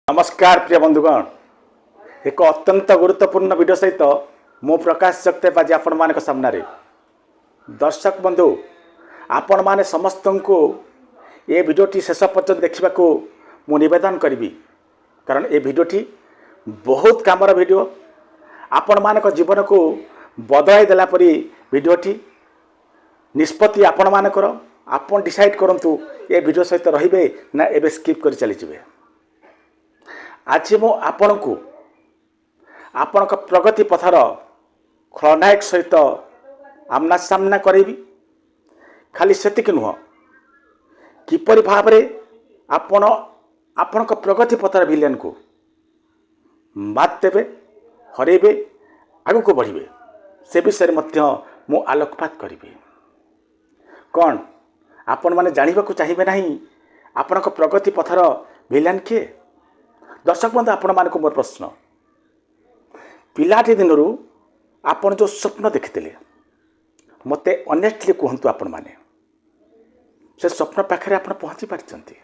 नमस्कार प्रिय बंधुगण, एक अत्यंत गुरुत्वपूर्ण वीडियो सहित मु प्रकाश जगदेव आज आपण मान सामने। दर्शक बंधु, आपण माने समस्त को ये वीडियोटी शेष पर्यंत देखा मु निवेदन करी, कारण ये वीडियोटी बहुत कामर वीडियो, आपण मान जीवन को बदलाई देला परी वीडियोटी। निष्पत्ति आपण मानकर, आपण डिसाइड करंतु ये वीडियो सहित रहिबे ना एबे स्किप कर चली जिवे। आज मु आपण को आपण प्रगति पथर खलनायक सहित आमना सामना करेबी। खाली सेतिक नुह, किपरि भाव रे आपण आपण प्रगति पथर विलेन को मात देबे, हरेबे, आगु को बढ़िबे, से विषय मध्य मु आलोकपात करिबे। कौन आपण माने जानिबा को चाहिबे नहीं आपण प्रगति पथर विलेन किए? दर्शक बंधु, आपण मान को मोर प्रश्न, पिलाटी दिन आपण जो स्वप्न देखिथिले मते ऑनेस्टली कहतु, आपण माने से स्वप्न पाखरे आपण पहुंची पारिचंती?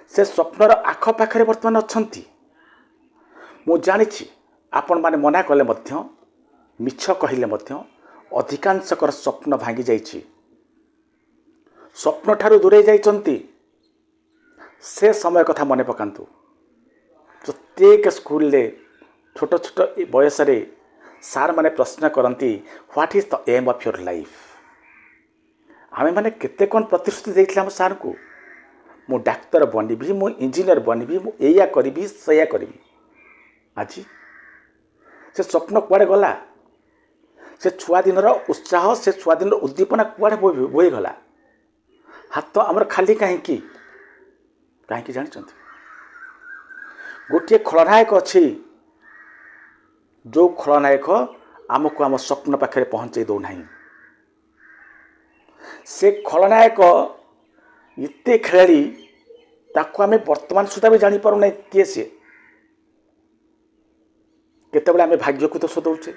से स्वप्नर आख पाखरे वर्तमान अछंती? मु जानिछि आपण माने मना कले मध्य, मिछ कहिले मध्य अधिकांशकर स्वप्न भांगी जाइछि, स्वप्न ठारू दूरे जाइचंती। से समय कथा मने पकांतु। प्रत्येक स्कूल ले छोट छोट बयस रे सार माने प्रश्न करती, what is the aim of your life? आमे माने केते कोन प्रतिश्रुति देइथिला हम सार को, मु डाक्तर बनिबी, मु इंजीनियर बनिबी, मु एया करिबी, सया करिबी। आज से स्वप्न कुआडे गला? से छुआ दिनर उत्साह, से छुआ दिनर उद्दीपना कुआडे बोई गला? हाथ आमर खाली कहीं जानते? गोटे खलनायक अच्छी, जो खलनायक आमको आम स्वप्न पाखे पहुँचे दौना। से खलनायक इते खेलाड़ी ताको आम वर्तमान सुधा भी जानी पारु ना किए सी। केतेबेले आम भाग्य को दोष दौचे,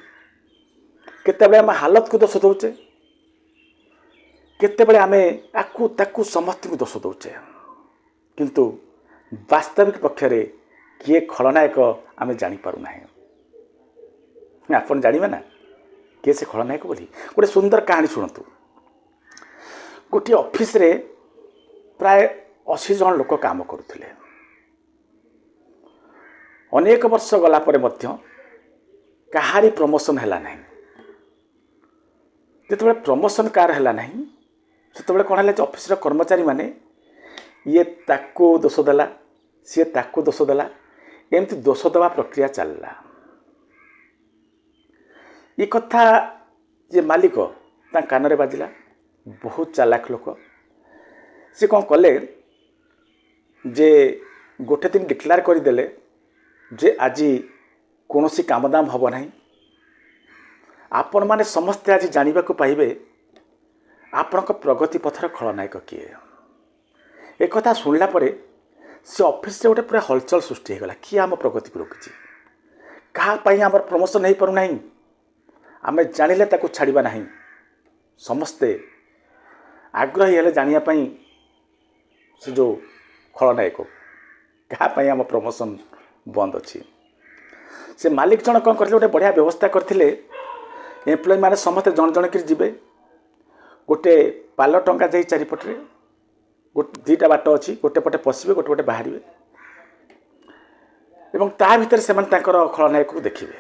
केतेबेले आम हालत को दोष दौचे, केतेबेले आम आकु ताकु समस्त को दोष दौचे, किंतु वास्तविक पक्षरे किए खलनायक आम जानीपारू ना। आपन जानवे ना किए से खलनायक बोली? गोटे सुंदर कहानी शुणु। गोटे ऑफिस रे प्राय 80 जन लोक काम करुले। अनेक वर्ष गला परे मध्य कहारी प्रमोशन हैला नहीं। जिते प्रमोशन कार हैला नहीं, से कौन है ऑफिस कर्मचारी माने ये ताकू दोष देला, सी ताकू दोष देला, एमती दोष देवा प्रक्रिया चलला। ये कथा जे मालिक ता कान रे बाजिला। बहुत चालाक लोक। से कौन कले जे गोटे दिन डिक्लेयर करदेले जे आज कौन सी कामदाम हम ना। आपण माने समस्ते आज जानिबा को पाइबे आपण प्रगति पथर खलनायक किए। एक कथा सुनला परे से ऑफिस रे गोटे पूरा हलचल सृष्टि होगला। किए आम प्रगति को रोकिछि? कहाँ आम प्रमोशन हो पारु नहीं? आम जानिले ताको छाड़िबा नहीं। समस्ते आग्रही हेले जानिया पई से जो खलनायक कहाँ आम प्रमोशन बंद अच्छी। से मालिक जन कौन करथिले, गोटे बढ़िया व्यवस्था करथिले। एम्प्लॉय माने समस्ते जन जन कर जिबे। गोटे पाल टंगा जाई चारिपटे, गोटे दुईटा बाट अच्छी, गोटे पटे पशिबे, गोटे पटे बाहर एवं ता भीतर से खलनायक को देखिए।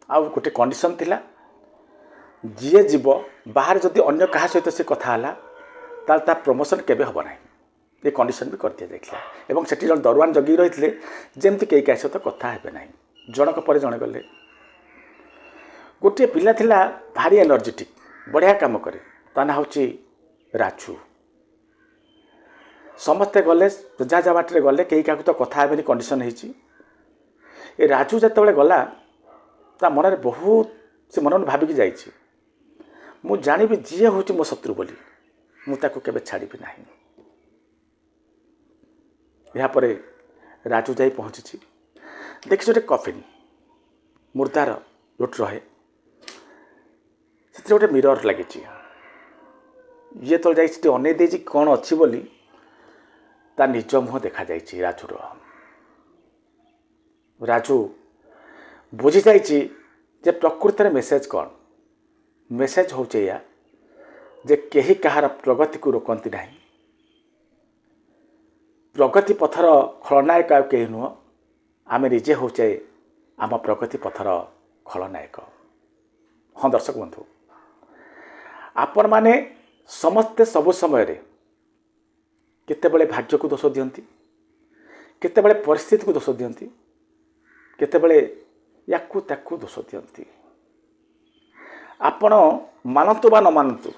आउ गोटे कंडीशन थिला, जी जीव बाहर जदि अन्य कहा सहित से कथा हला ता प्रमोशन केबे हबो नाही। ये कंडीशन भी कर दिया जाइथिला। एवं सेठी जन दरवान जगी रहिथिले जेमति केई का सहित कथा हेबे नाही। जनक परे जणे गले। गोटे पिला थिला भारी एनर्जेटिक, बढ़िया काम करे, ता ना होची राजू। समस्ते गले, जा जा बाटे गले, कई क्या तो कथा हेबेनी कंडीशन होती। ए राजू जिते गला ता मन में बहुत से मन भाविकी जाइए, मु जानी जी हूँ मो शत्रु बोली, मुझे केवे छाड़ी ना। यापर राजू जा पहुँची, देखी गोटे कफिन मुर्दार जोट रहे, से गोटे मिरर लगी। ये तो जाइए अनै दे कौन अच्छी बोली ता निज मुह देखा जाइए राजूर। ରାଜୁ ବୁଝିଯାଇଛି ଯେ ପ୍ରକୃତରେ ମେସେଜ କ'ଣ। ମେସେଜ ହେଉଛି ଏଇଆ ଯେ କେହି କାହାର ପ୍ରଗତିକୁ ରୋକନ୍ତି ନାହିଁ। ପ୍ରଗତି ପଥର ଖଳନାୟକ ଆଉ କେହି ନୁହଁ, ଆମେ ନିଜେ ହେଉଛେ ଆମ ପ୍ରଗତି ପଥର ଖଳନାୟକ। ହଁ ଦର୍ଶକ ବନ୍ଧୁ, ଆପଣମାନେ ସମସ୍ତେ ସବୁ ସମୟରେ କେତେବେଳେ ଭାଗ୍ୟକୁ ଦୋଷ ଦିଅନ୍ତି, କେତେବେଳେ ପରିସ୍ଥିତିକୁ ଦୋଷ ଦିଅନ୍ତି, କେତେବେଳେ ୟାକୁ ତାକୁ ଦୋଷ ଦିଅନ୍ତି। ଆପଣ ମାନନ୍ତୁ ବା ନ ମାନନ୍ତୁ,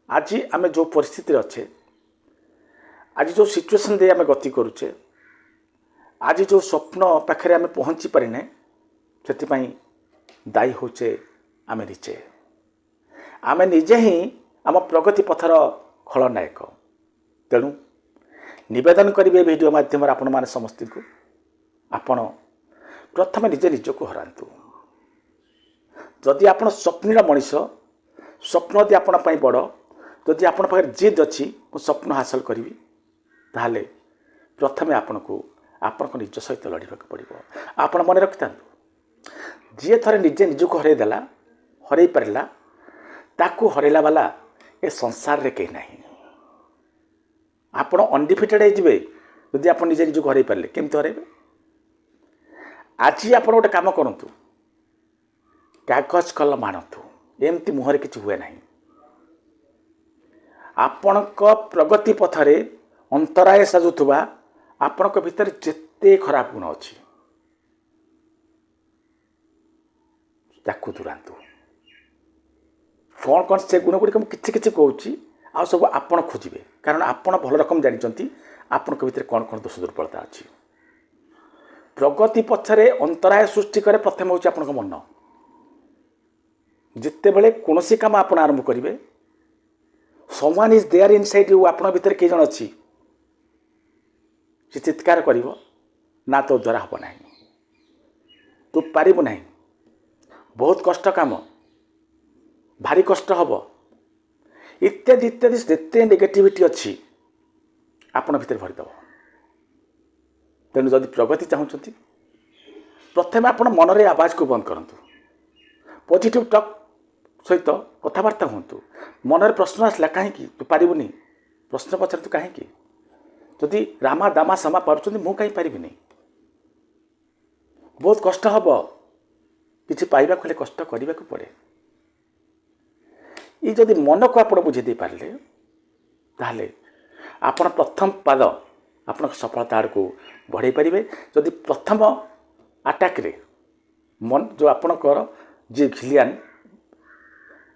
ଆଜି ଆମେ ଯେଉଁ ପରିସ୍ଥିତିରେ ଅଛେ, ଆଜି ଯେଉଁ ସିଚୁଏସନ୍ ଦେଇ ଆମେ ଗତି କରୁଛେ, ଆଜି ଯେଉଁ ସ୍ୱପ୍ନ ପାଖରେ ଆମେ ପହଞ୍ଚି ପାରିନେ, ସେଥିପାଇଁ ଦାୟୀ ହେଉଛେ ଆମେ ନିଜେ। ଆମେ ନିଜେ ହିଁ ଆମ ପ୍ରଗତି ପଥର ଖଳନାୟକ। ତେଣୁ ନିବେଦନ କରିବେ ଭିଡ଼ିଓ ମାଧ୍ୟମରେ ଆପଣମାନେ ସମସ୍ତଙ୍କୁ, ଆପଣ ପ୍ରଥମେ ନିଜେ ନିଜକୁ ହରାନ୍ତୁ। ଯଦି ଆପଣ ସ୍ୱପ୍ନର ମଣିଷ, ସ୍ୱପ୍ନ ଯଦି ଆପଣ ପାଇଁ ବଡ଼, ଯଦି ଆପଣଙ୍କ ପାଖରେ ଜିଦ୍ ଅଛି ମୁଁ ସ୍ୱପ୍ନ ହାସଲ କରିବି, ତାହେଲେ ପ୍ରଥମେ ଆପଣଙ୍କୁ ଆପଣଙ୍କ ନିଜ ସହିତ ଲଢ଼ିବାକୁ ପଡ଼ିବ। ଆପଣ ମନେ ରଖିଥାନ୍ତୁ, ଯିଏ ଥରେ ନିଜେ ନିଜକୁ ହରାଇ ଦେଲା, ହରାଇ ପାରିଲା, ତାକୁ ହରାଇଲା ବାଲା ଏ ସଂସାରରେ କେହି ନାହିଁ। ଆପଣ ଅନଡିଫିଟେଡ଼ ହେଇଯିବେ ଯଦି ଆପଣ ନିଜେ ନିଜକୁ ହରାଇ ପାରିଲେ। କେମିତି ହରାଇବେ? ଆଜି ଆପଣ ଗୋଟେ କାମ କରନ୍ତୁ, କାଗଜ କଲମ ଆଣନ୍ତୁ। ଏମିତି ମୁହଁରେ କିଛି ହୁଏ ନାହିଁ। ଆପଣଙ୍କ ପ୍ରଗତି ପଥରେ ଅନ୍ତରାୟ ସାଜୁଥିବା ଆପଣଙ୍କ ଭିତରେ ଯେତେ ଖରାପ ଗୁଣ ଅଛି ତାକୁ ଦୂରାନ୍ତୁ। କ'ଣ କ'ଣ ସେ ଗୁଣ ଗୁଡ଼ିକ ମୁଁ କିଛି କିଛି କହୁଛି, ଆଉ ସବୁ ଆପଣ ଖୋଜିବେ, କାରଣ ଆପଣ ଭଲ ରକମ ଜାଣିଛନ୍ତି ଆପଣଙ୍କ ଭିତରେ କ'ଣ କ'ଣ ଦୋଷ ଦୁର୍ବଳତା ଅଛି। ପ୍ରଗତି ପଛରେ ଅନ୍ତରାୟ ସୃଷ୍ଟି କରେ ପ୍ରଥମେ ହେଉଛି ଆପଣଙ୍କ ମନ। ଯେତେବେଳେ କୌଣସି କାମ ଆପଣ ଆରମ୍ଭ କରିବେ, ସମୱାନ୍ ଇଜ୍ ଦେୟାର ଇନସାଇଡ୍ ୟୁ, ଆପଣଙ୍କ ଭିତରେ କେହି ଜଣ ଅଛି, ସେ ଚିତ୍କାର କରିବ, ନା ତୋ ଦ୍ୱାରା ହେବ ନାହିଁ, ତୁ ପାରିବୁ ନାହିଁ, ବହୁତ କଷ୍ଟ କାମ, ଭାରି କଷ୍ଟ ହେବ, ଇତ୍ୟାଦି ଇତ୍ୟାଦି ଯେତେ ନେଗେଟିଭିଟି ଅଛି ଆପଣଙ୍କ ଭିତରେ ଭରିଦେବ। ତେଣୁ ଯଦି ପ୍ରଗତି ଚାହୁଁଛନ୍ତି, ପ୍ରଥମେ ଆପଣ ମନରେ ଆବାଜକୁ ବନ୍ଦ କରନ୍ତୁ। ପଜିଟିଭ୍ ଟକ୍ ସହିତ କଥାବାର୍ତ୍ତା ହୁଅନ୍ତୁ। ମନରେ ପ୍ରଶ୍ନ ଆସିଲା, କାହିଁକି ତୁ ପାରିବୁନି, ପ୍ରଶ୍ନ ପଚାରନ୍ତୁ କାହିଁକି। ଯଦି ରାମା ଦାମା ସାମା ପାରୁଛନ୍ତି, ମୁଁ କାହିଁ ପାରିବିନି। ବହୁତ କଷ୍ଟ ହେବ, କିଛି ପାଇବାକୁ ହେଲେ କଷ୍ଟ କରିବାକୁ ପଡ଼େ। ଏ ଯଦି ମନକୁ ଆପଣ ବୁଝେଇ ଦେଇପାରିଲେ, ତାହେଲେ ଆପଣ ପ୍ରଥମ ପାଦ ଆପଣଙ୍କ ସଫଳତା ଆଡ଼କୁ ବଢ଼େଇ ପାରିବେ। ଯଦି ପ୍ରଥମ ଆଟାକ୍ରେ ଯେଉଁ ଆପଣଙ୍କର ଯିଏ ଭିଲିଆନ୍,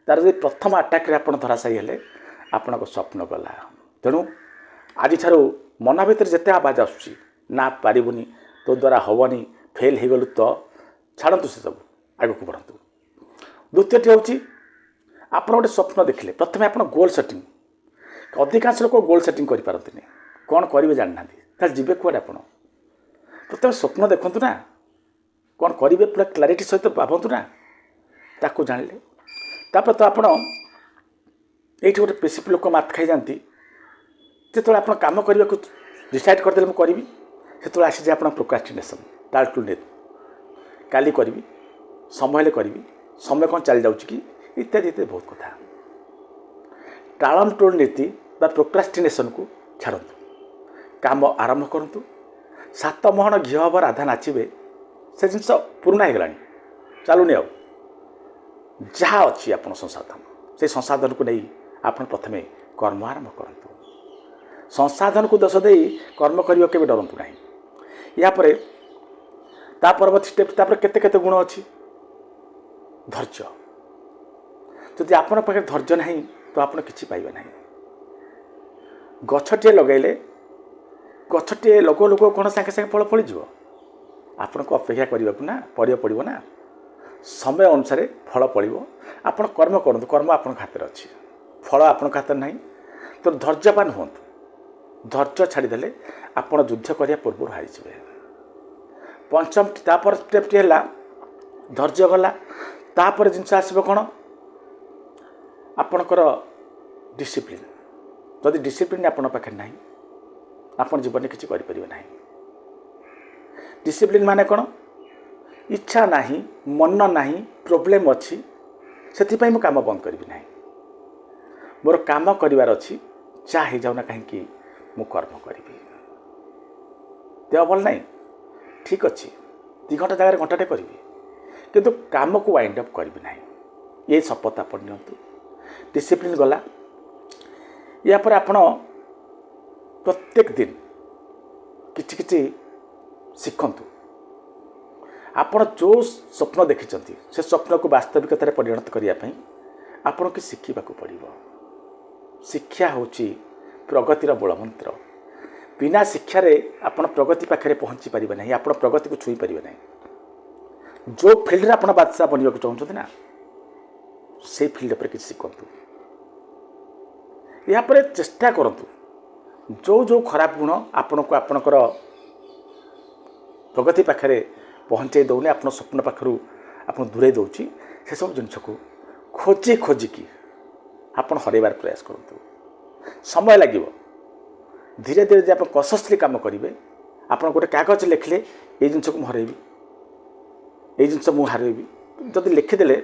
ତାର ଯଦି ପ୍ରଥମ ଆଟାକ୍ରେ ଆପଣ ଧରାଶାୟୀ ହେଲେ, ଆପଣଙ୍କ ସ୍ୱପ୍ନ ଗଲା। ତେଣୁ ଆଜିଠାରୁ ମନ ଭିତରେ ଯେତେ ଆବାଜ ଆସୁଛି, ନା ପାରିବୁନି, ତୋ ଦ୍ୱାରା ହେବନି, ଫେଲ୍ ହେଇଗଲୁ, ତ ଛାଡ଼ନ୍ତୁ ସେସବୁ, ଆଗକୁ ବଢ଼ନ୍ତୁ। ଦ୍ୱିତୀୟଟି ହେଉଛି, ଆପଣ ଗୋଟେ ସ୍ୱପ୍ନ ଦେଖିଲେ, ପ୍ରଥମେ ଆପଣ ଗୋଲ୍ ସେଟିଂ। ଅଧିକାଂଶ ଲୋକ ଗୋଲ୍ ସେଟିଂ କରିପାରନ୍ତିନି, କ'ଣ କରିବେ ଜାଣିନାହାନ୍ତି, ତାହେଲେ ଯିବେ କୁଆଡ଼େ। ଆପଣ ପ୍ରଥମେ ସ୍ୱପ୍ନ ଦେଖନ୍ତୁ ନା, କ'ଣ କରିବେ ପୁରା କ୍ଲାରିଟି ସହିତ ଭାବନ୍ତୁ ନା, ତାକୁ ଜାଣିଲେ ତାପରେ ତ ଆପଣ ଏଇଠି ଗୋଟେ ବେଶୀ ଲୋକ ମାତ ଖାଇଯାଆନ୍ତି। ଯେତେବେଳେ ଆପଣ କାମ କରିବାକୁ ଡିସାଇଡ଼୍ କରିଦେଲେ ମୁଁ କରିବି, ସେତେବେଳେ ଆସିଯାଏ ଆପଣ ପ୍ରୋକ୍ରାଷ୍ଟିନେସନ୍, ଟାଳଟୁଳ, କାଲି କରିବି, ସମୟ ହେଲେ କରିବି, ସମୟ କ'ଣ ଚାଲିଯାଉଛି କି, ଇତ୍ୟାଦି ଇତ୍ୟାଦି ବହୁତ କଥା। ଟାଳମଟୋଳ ନୀତି ବା ପ୍ରୋକ୍ରାଷ୍ଟିନେସନ୍କୁ ଛାଡ଼ନ୍ତୁ, କାମ ଆରମ୍ଭ କରନ୍ତୁ। 7 ମହଣ ଘିଅ ହେବ ରାଧା ନାଚିବେ, ସେ ଜିନିଷ ପୁରୁଣା ହେଇଗଲାଣି, ଚାଲୁନି ଆଉ। ଯାହା ଅଛି ଆପଣ ସଂସାଧନ, ସେଇ ସଂସାଧନକୁ ନେଇ ଆପଣ ପ୍ରଥମେ କର୍ମ ଆରମ୍ଭ କରନ୍ତୁ। ସଂସାଧନକୁ ଦୋଷ ଦେଇ କର୍ମ କରିବାକୁ କେବେ ଡରନ୍ତୁ ନାହିଁ। ଏହାପରେ ତା ପରବର୍ତ୍ତୀ ଷ୍ଟେପ୍, ତାପରେ କେତେ କେତେ ଗୁଣ ଅଛି। ଧୈର୍ଯ୍ୟ। ଯଦି ଆପଣଙ୍କ ପାଖରେ ଧୈର୍ଯ୍ୟ ନାହିଁ, ତ ଆପଣ କିଛି ପାଇବେ ନାହିଁ। ଗଛଟିଏ ଲଗାଇଲେ, ଗଛଟିଏ ଲଗଉ ଲଗଉ କ'ଣ ସାଙ୍ଗେ ସାଙ୍ଗେ ଫଳ ଫଳିଯିବ? ଆପଣଙ୍କୁ ଅପେକ୍ଷା କରିବାକୁ ନା ପଡ଼ିବ ନା, ସମୟ ଅନୁସାରେ ଫଳ ଫଳିବ। ଆପଣ କର୍ମ କରନ୍ତୁ, କର୍ମ ଆପଣଙ୍କ ହାତରେ ଅଛି, ଫଳ ଆପଣଙ୍କ ହାତରେ ନାହିଁ। ତ ଧୈର୍ଯ୍ୟବାନ ହୁଅନ୍ତୁ। ଧୈର୍ଯ୍ୟ ଛାଡ଼ିଦେଲେ ଆପଣ ଯୁଦ୍ଧ କରିବା ପୂର୍ବରୁ ହାରିଯିବେ। ପଞ୍ଚମଟି, ତାପରେ ଷ୍ଟେପ୍ଟି ହେଲା, ଧୈର୍ଯ୍ୟ ଗଲା, ତାପରେ ଜିନିଷ ଆସିବ କ'ଣ, ଆପଣଙ୍କର ଡିସିପ୍ଲିନ୍। ଯଦି ଡିସିପ୍ଲିନ୍ ଆପଣଙ୍କ ପାଖରେ ନାହିଁ, ଆପଣ ଜୀବନରେ କିଛି କରିପାରିବେ ନାହିଁ। ଡିସିପ୍ଲିନ୍ ମାନେ କ'ଣ? इच्छा नाही मन नाही प्रोब्लेम अच्छी से काम बंद करी ना मोर काम करार अच्छी चाहे जाऊना कहीं मु कर्म करी देह भल ना ठीक अच्छे 2 घंटा जगह घंटाटे करी किंतु काम को वाइंड अप करी ना ये शपथ आप डिसिप्लिन गला या पर आपण प्रत्येक दिन किछि किछि शिखंतु आपण जो स्वप्न देखिछंती से स्वप्न को वास्तविकता परिणत करने आपण की शिखा पड़ो। शिक्षा होची प्रगतिर मूलमंत्र बिना शिक्षा रे आपण प्रगति पाखे पहुँची पारे ना आप प्रगति को छुई पारे ना जो फील्ड रे आपण बादशाह बनवा चाहते ना से फील्ड पर किसी शिखंतु या पर चेष्टा करंतु जो जो खराब गुण आपण को आपणकर प्रगति पाखे पहुँचे दौने आप स्वप्न पाखु आप दूरे दौची से सब जिन को खोजी खोजिकी आप हरइबार प्रयास करूँ। समय लगे धीरे धीरे जब आप कन्सियसली काम करेंगे आप गोटे कागज लिखले ये जिन को हरइबी ये जिन मुझे हरइबी जदि लिखिदे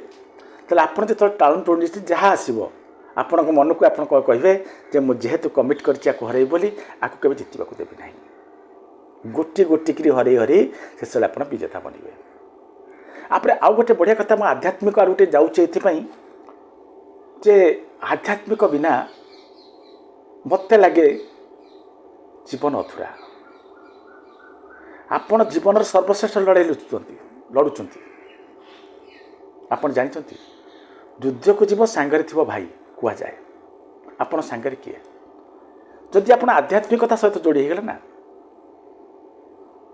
तो आप जो टाउन टूर्णिस्ट जहाँ आसो आपण मन को आप कहे मुझे कमिट कर हरइबी बोली आपको केवे जितवा देवी ना गोटी गोटी करी हरई हरई शेष आप विजेता बनवे। आप आउ गोटे बढ़िया कथा मुझे आध्यात्मिक आर गोटे जाऊँगी जे आध्यात्मिक बिना मत लगे जीवन अधूरा। आपण जीवन सर्वश्रेष्ठ लड़ाई लड़ुंट आप जानते युद्ध को जीव सांगरे थी भाई कह जाए आपण सांगरे किए जदि आप आध्यात्मिकता सहित जोड़ी होगला ना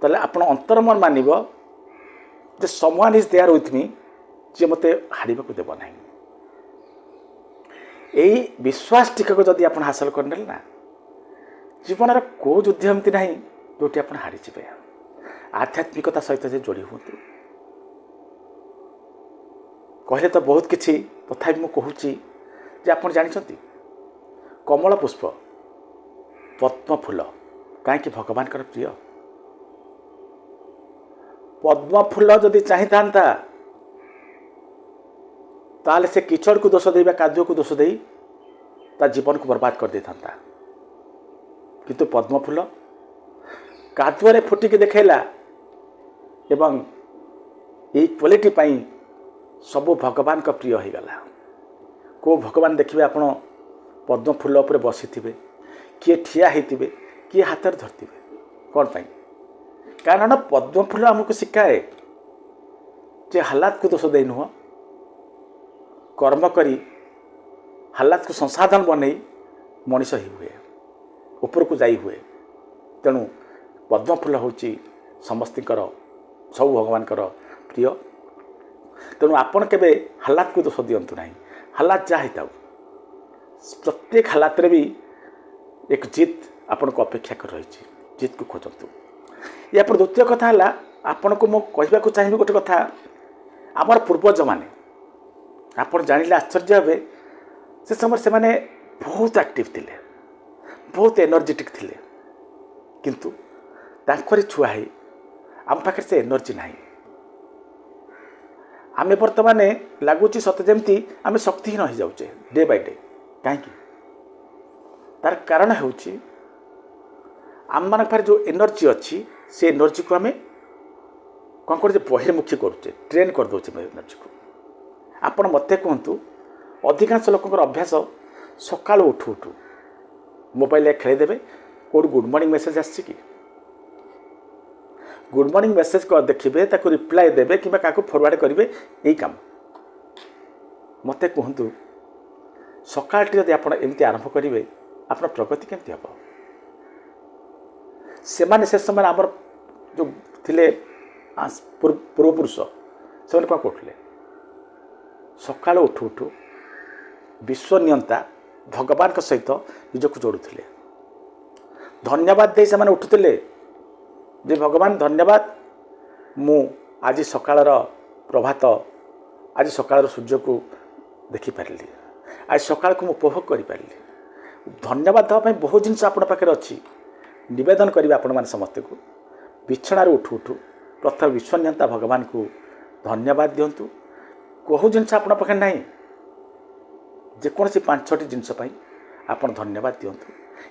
ताले आपण अंतरमन मानिब जे someone is there with me जे मते हारिबा को देबो नाही। एई विश्वास टिका को जदि आपण हासिल करनेल ना जीवन रा को युद्ध हमति नाही जोटी आपण हारि जिबे। आध्यात्मिकता सहित जे जोड़ी होतु कहले तो बहुत किछि तथापि मु कहूची जे आपण जानिछंती कमल पुष्प पद्म फूल काहे भगवान कर प्रिय पद्म फूल जदि चाही था ताले से किचड़ को दोष दे कादुओ को दोष दे ता जीवन को बर्बाद कर दे था किंतु पद्म फूल कादुअरे फुटिक देखला एवं ये क्वालिटी पाई सबू भगवान का प्रिय हो गला। को भगवान देखिए आप पद्म फूल उपर बसी थे किए ठिया होते किए हाथ धरते कौन पाई कारण पद्म फूल आमको शिखाए जे हालात को दोष दे नुह कर्म करी हालात को संसाधन बनई मनीष ही हुए ऊपर को जाई हुए। तेणु पद्म फूल हूँ समस्तर सब भगवान प्रिय। तेणु आपण केबे हालात को दोष दिंतु ना हालात जहाँ होता प्रत्येक हालात रे भी एक जीत आपण को अपेक्षा कर रही जीत को खोजतु। या पर द्वितीय कथा है आपण को मुझे चाहिए गोटे कथा आमर पूर्वज माने आपण जानिले आश्चर्य हे से समय से माने बहुत एक्टिव थिले बहुत एनर्जेटिक थिले किंतु तांकरी छुआ है आम पाखे से एनर्जी ना आमे बर्तमान लगुच सत जमती आम शक्तिहीन हो जाऊे डे बाय डे कहीं तार कारण हूँ आम मान पाखे जो एनर्जी अच्छी से एनर्जी को आम कौन कर बहिर्मुखी करुचे ट्रेन कर दौचे एनर्जी को। आपण मत कहतु अधिकांश लोक अभ्यास सका उठू उठू mobile खेलदेवे Kaut good morning message आसी कि गुड मॉर्निंग मेसेज देखिए ताको रिप्लाई देवे कि फॉरवर्ड करेंगे यही काम मत कहतु सकाल जब आप एमती आरंभ करेंगे आप प्रगति केमती हम से समय आमर जो थिले पूर्वपुरुष से कौन कहते सका उठू उठू विश्वनियंता भगवान सहित निजक जोड़ुले धन्यवाद दे से उठुले जे भगवान धन्यवाद मु आज सकाळ प्रभात आज सकाळ सूर्य को देखिपारि आज सकाळ को उपभोग करें धन्यवाद देवाई बहुत जिन आप अच्छी नवेदन करेंगे आपण मैंने समस्त को बिछणार उठू उठू प्रथम विश्वनियंता भगवान को ଧନ୍ୟବାଦ ଦିଅନ୍ତୁ। କେଉଁ ଜିନିଷ ଆପଣଙ୍କ ପାଖରେ ନାହିଁ, ଯେକୌଣସି 5-6ଟି ଜିନିଷ ପାଇଁ ଆପଣ ଧନ୍ୟବାଦ ଦିଅନ୍ତୁ।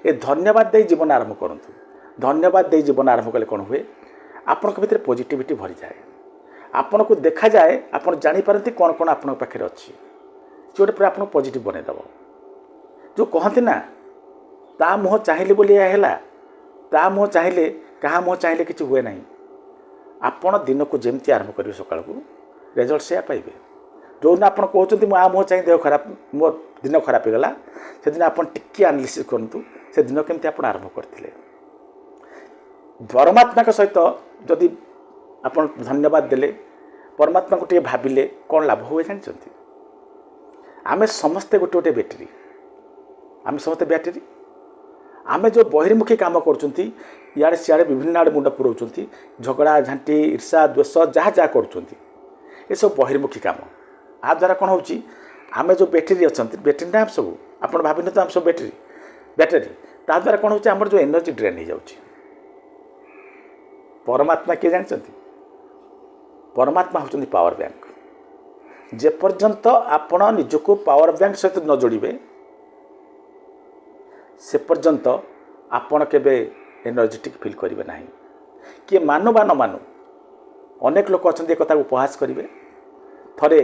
ଏ ଧନ୍ୟବାଦ ଦେଇ ଜୀବନ ଆରମ୍ଭ କରନ୍ତୁ। ଧନ୍ୟବାଦ ଦେଇ ଜୀବନ ଆରମ୍ଭ କଲେ କ'ଣ ହୁଏ, ଆପଣଙ୍କ ଭିତରେ ପଜିଟିଭିଟି ଭରିଯାଏ। ଆପଣଙ୍କୁ ଦେଖାଯାଏ, ଆପଣ ଜାଣିପାରନ୍ତି କ'ଣ କ'ଣ ଆପଣଙ୍କ ପାଖରେ ଅଛି, ଯେଉଁଟା ପୁରା ଆପଣଙ୍କୁ ପଜିଟିଭ୍ ବନେଇଦେବ। ଯେଉଁ କହନ୍ତି ନା, ତା ମୁହଁ ଚାହିଁଲେ ବୋଲି ଏହା ହେଲା, ତା ମୁହଁ ଚାହିଁଲେ, କାହା ମୁହଁ ଚାହିଁଲେ କିଛି ହୁଏ ନାହିଁ। ଆପଣ ଦିନକୁ ଯେମିତି ଆରମ୍ଭ କରିବେ ସକାଳକୁ, ରେଜଲ୍ଟ ସେୟା ପାଇବେ। ଯେଉଁଦିନ ଆପଣ କହୁଛନ୍ତି ମୁଁ ଆ ମୁହଁ ଚାହିଁ ଦେହ ଖରାପ, ମୋ ଦିନ ଖରାପ ହେଇଗଲା, ସେଦିନ ଆପଣ ଟିକିଏ ଆନାଲିସିସ୍ କରନ୍ତୁ ସେ ଦିନ କେମିତି ଆପଣ ଆରମ୍ଭ କରିଥିଲେ। ପରମାତ୍ମାଙ୍କ ସହିତ ଯଦି ଆପଣ ଧନ୍ୟବାଦ ଦେଲେ, ପରମାତ୍ମାଙ୍କୁ ଟିକେ ଭାବିଲେ, କ'ଣ ଲାଭ ହୁଏ ଜାଣିଛନ୍ତି? ଆମେ ସମସ୍ତେ ଗୋଟେ ଗୋଟେ ବ୍ୟାଟେରୀ, ଆମେ ସମସ୍ତେ ବ୍ୟାଟେରୀ। ଆମେ ଯେଉଁ ବହିର୍ମୁଖୀ କାମ କରୁଛନ୍ତି, ଇଆଡ଼େ ସିଆଡ଼େ ବିଭିନ୍ନ ଆଡ଼େ ମୁଣ୍ଡ ପୁରାଉଛନ୍ତି, ଝଗଡ଼ା ଝାଣ୍ଟି ଈର୍ଷା ଦ୍ୱେଷ ଯାହା ଯାହା କରୁଛନ୍ତି, ଏସବୁ ବହିର୍ମୁଖୀ କାମ। ଆ ଦ୍ୱାରା କ'ଣ ହେଉଛି, ଆମେ ଯେଉଁ ବ୍ୟାଟେରୀ ଅଛନ୍ତି, ବ୍ୟାଟେରୀ ନା ଆମେ ସବୁ, ଆପଣ ଭାବିନିଅନ୍ତୁ ଆମେ ସବୁ ବ୍ୟାଟେରୀ। ତା ଦ୍ୱାରା କ'ଣ ହେଉଛି, ଆମର ଯେଉଁ ଏନର୍ଜି ଡ୍ରେନ୍ ହେଇଯାଉଛି। ପରମାତ୍ମା କିଏ ଜାଣିଛନ୍ତି? ପରମାତ୍ମା ହେଉଛନ୍ତି ପାୱାର ବ୍ୟାଙ୍କ। ଯେପର୍ଯ୍ୟନ୍ତ ଆପଣ ନିଜକୁ ପାୱାର ବ୍ୟାଙ୍କ ସହିତ ନ ଯୋଡ଼ିବେ, ସେ ପର୍ଯ୍ୟନ୍ତ ଆପଣ କେବେ ଏନର୍ଜେଟିକ୍ ଫିଲ୍ କରିବେ ନାହିଁ। କିଏ ମାନୁ ବା ନ ମାନୁ, ଅନେକ ଲୋକ ଅଛନ୍ତି ଏ କଥାକୁ ଉପହାସ କରିବେ। ଥରେ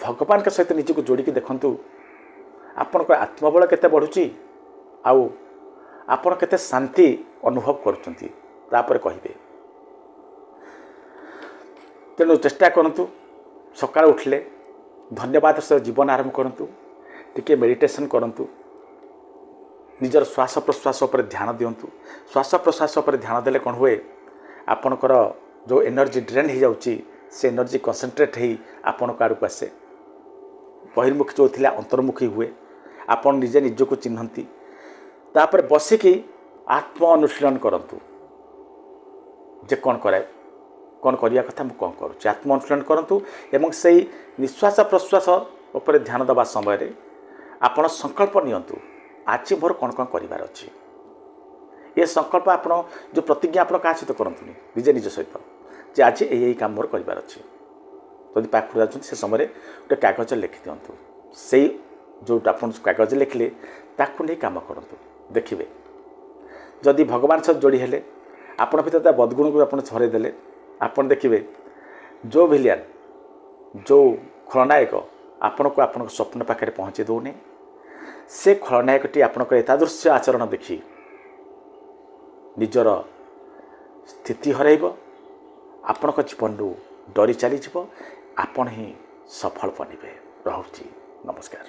ଭଗବାନଙ୍କ ସହିତ ନିଜକୁ ଯୋଡ଼ିକି ଦେଖନ୍ତୁ, ଆପଣଙ୍କର ଆତ୍ମବଳ କେତେ ବଢ଼ୁଛି, ଆଉ ଆପଣ କେତେ ଶାନ୍ତି ଅନୁଭବ କରୁଛନ୍ତି, ତାପରେ କହିବେ। ତେଣୁ ଚେଷ୍ଟା କରନ୍ତୁ, ସକାଳୁ ଉଠିଲେ ଧନ୍ୟବାଦ ସହ ଜୀବନ ଆରମ୍ଭ କରନ୍ତୁ। ଟିକିଏ ମେଡ଼ିଟେସନ୍ କରନ୍ତୁ, ନିଜର ଶ୍ୱାସ ପ୍ରଶ୍ୱାସ ଉପରେ ଧ୍ୟାନ ଦିଅନ୍ତୁ। ଶ୍ୱାସ ପ୍ରଶ୍ୱାସ ଉପରେ ଧ୍ୟାନ ଦେଲେ କ'ଣ ହୁଏ, ଆପଣଙ୍କର ଯେଉଁ ଏନର୍ଜି ଡ୍ରେନ୍ ହେଇଯାଉଛି, ସେ ଏନର୍ଜି କନସେନ୍ଟ୍ରେଟ୍ ହେଇ ଆପଣଙ୍କ ଆଡ଼କୁ ଆସେ। ବହିର୍ମୁଖୀ ଯେଉଁ ଥିଲା ଅନ୍ତର୍ମୁଖୀ ହୁଏ, ଆପଣ ନିଜେ ନିଜକୁ ଚିହ୍ନନ୍ତି। ତାପରେ ବସିକି ଆତ୍ମ ଅନୁଶୀଳନ କରନ୍ତୁ, ଯେ କ'ଣ କରିବା କଥା, ମୁଁ କ'ଣ କରୁଛି, ଆତ୍ମ ଅନୁଶୀଳନ କରନ୍ତୁ। ଏବଂ ସେଇ ନିଶ୍ୱାସ ପ୍ରଶ୍ୱାସ ଉପରେ ଧ୍ୟାନ ଦେବା ସମୟରେ ଆପଣ ସଂକଳ୍ପ ନିଅନ୍ତୁ, ଆଜି ମୋର କ'ଣ କ'ଣ କରିବାର ଅଛି। ଏ ସଂକଳ୍ପ ଆପଣ ଯେଉଁ ପ୍ରତିଜ୍ଞା ଆପଣ କାହା ସହିତ କରନ୍ତୁନି, ନିଜ ସହିତ, ଯେ ଆଜି ଏଇ କାମ ମୋର କରିବାର ଅଛି। ଯଦି ପାଖରୁ ଯାଉଛନ୍ତି ସେ ସମୟରେ ଗୋଟେ କାଗଜ ଲେଖିଦିଅନ୍ତୁ। ସେଇ ଯେଉଁଟା ଆପଣ କାଗଜ ଲେଖିଲେ ତାକୁ ନେଇ କାମ କରନ୍ତୁ। ଦେଖିବେ, ଯଦି ଭଗବାନ ସହିତ ଯୋଡ଼ି ହେଲେ, ଆପଣ ଭିତରେ ତା ବଦଗୁଣକୁ ଆପଣ ଛଡ଼େଇ ଦେଲେ, ଆପଣ ଦେଖିବେ ଯେଉଁ ଭିଲିଆନ୍, ଯେଉଁ ଖଳନାୟକ ଆପଣଙ୍କୁ ଆପଣଙ୍କ ସ୍ୱପ୍ନ ପାଖରେ ପହଞ୍ଚି ଦେଉନି, ସେ ଖଳନାୟକଟି ଆପଣଙ୍କର ଏତାଦୃଶ୍ୟ ଆଚରଣ ଦେଖି ନିଜର ସ୍ଥିତି ହରାଇବ, ଆପଣଙ୍କ ଜୀବନରୁ ଡରି ଚାଲିଯିବ, ଆପଣ ହିଁ ସଫଳ ବନିବେ। ରହୁଛି, ନମସ୍କାର।